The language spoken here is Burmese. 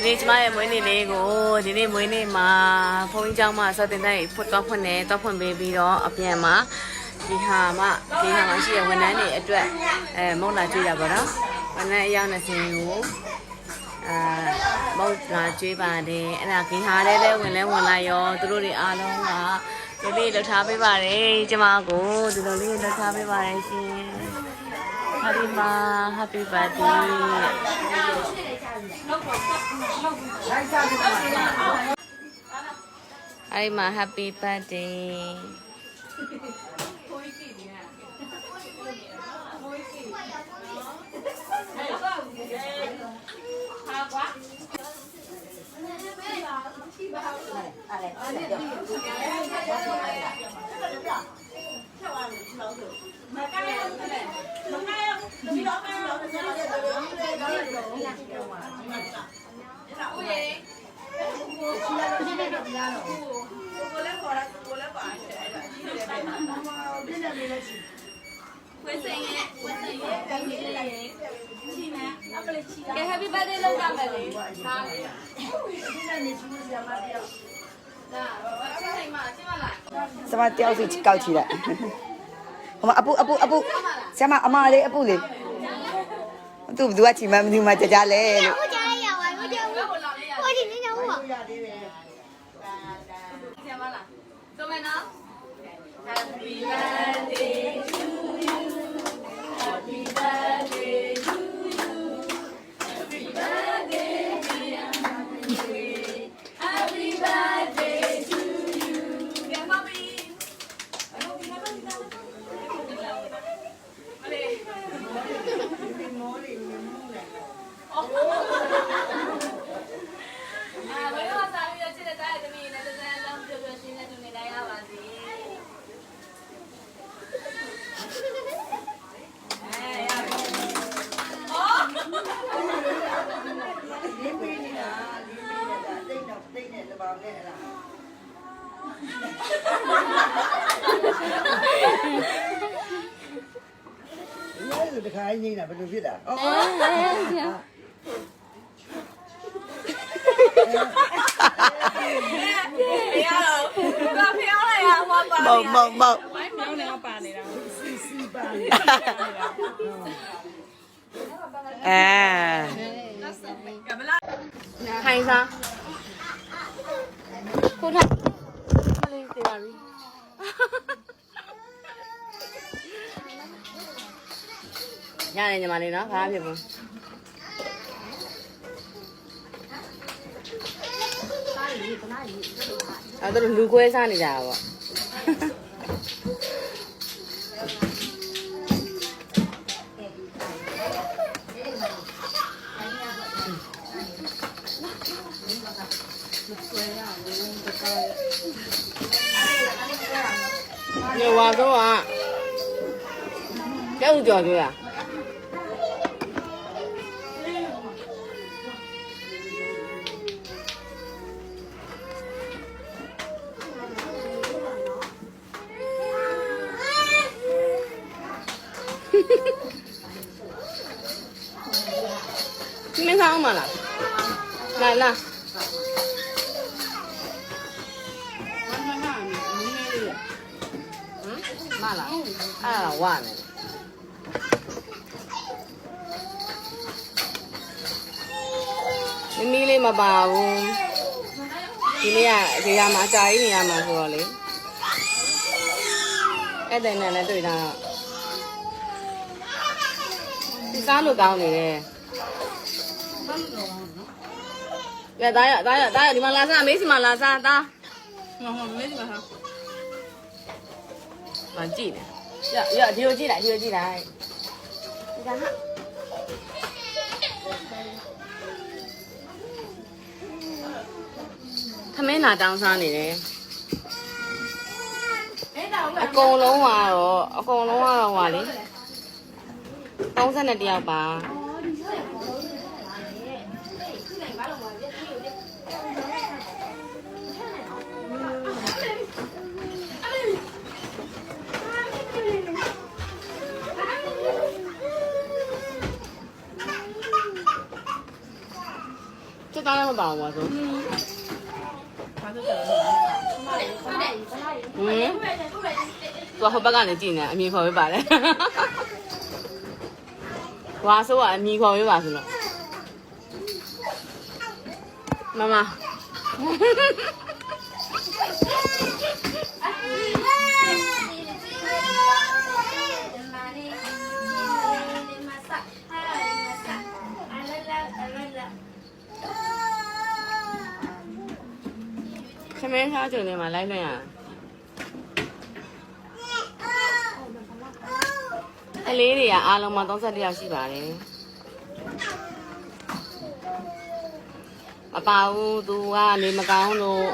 နေ့ကျမရဲ့မွေးနေ့လေးကိုဒီနေ့မွေးနေ့မှာဘုန်းကြီးကျောင်းမှာစောတင်တဲ့ဖွင့်တော့ဖွင့်ပေးပြီးတော့အပြန်မှာဒီဟာမှာရှိတဲ့ဝန်ထမ်းတွေအတွက်မုတ်လာကျွေးတာပေါ့နော်ဝန်ထမ်းအယောက်20ကိုမုတ်လာကျွေးပါတယ်အဲ့ဒါဂီဟာလေးလည်းဝင်လာရောသူတို့တွေအားလုံးကဒီလေးလှထားပေးပါတယ်ကျမကိုဒီလိုလေးလှထားပေးပါတယ်ရှင် Happy birthday အဲ့မှာ Happy birthday ကဲ Happy birthday လုပ်ကြမယ်လေဟာဒါ什么吊水搞起来？我们阿布，什么阿妈嘞阿布嘞？都不多钱嘛，不多嘛，家嘞。我家也有啊，我今天有我。做咩呢 Happy birthday to you Happy birthday to you Happy birthday dear Happy birthday to you ကဲမမီဘယ်တော့စားပြီးတော့ချစ်တဲ့တားရဲ့သမီးနဲ့တစ်စမ်းလုံးပြပြရှင်းနေတူနေတိုင်းရပါစေတခါကြီးနေတာဘယ်လိုဖြစ်တာ။အော်။ရတော့ဘာပြောလဲရမှာပါမောက်ဝိုင်းမောင်းနေပါနေတာ စီပါလေ။ထိုင်စားခုထိုင်မလေးသေးပါဘူးရတယ်ညီမလေးနော်ဘာဖြစ်ဘူးအဲ့တော့လူခွဲစားနေကြတာပေါ့你挖走啊？这有脚对呀？你没看吗啦？来。မလားအဲ့ဒါဝါနေမီးလေးမပါဘူးဒီနေ့ကဒီရမှာအကြာကြီးနေရမှာဆိုတော့လေအဲ့တဲ့နဲ့လည်းတွေ့တာဒီစားလို့ကောင်းနေတယ်ရသားရဒီမှာလာစားမေးစီမှာလာစားသားမေးစီမှာဟာမကြည့်နဲ့ရဒီလိုကြည့်လိုက်ဒီဒါဟာသမင်းလာတောင်းစားနေတယ်အကုန်လုံးကတော့ဟာလေ32ယောက်ပါ这当然လည်းမပါဘူးပါဆိုသူဟိုဘက်ကနေကြည့်နေအမြင်ခေါ်ပေးပါလေဝါဆိုကအမြင်ခေါ်ပေးပါဆိုတော့မမခမင်းထားကြုံနေမှာလိုက်လွှင့်ရကလေးတွေကအားလုံးမှာ31ယောက်ရှိပါတယ်မပါဘူးသူကနေမကောင်းလို့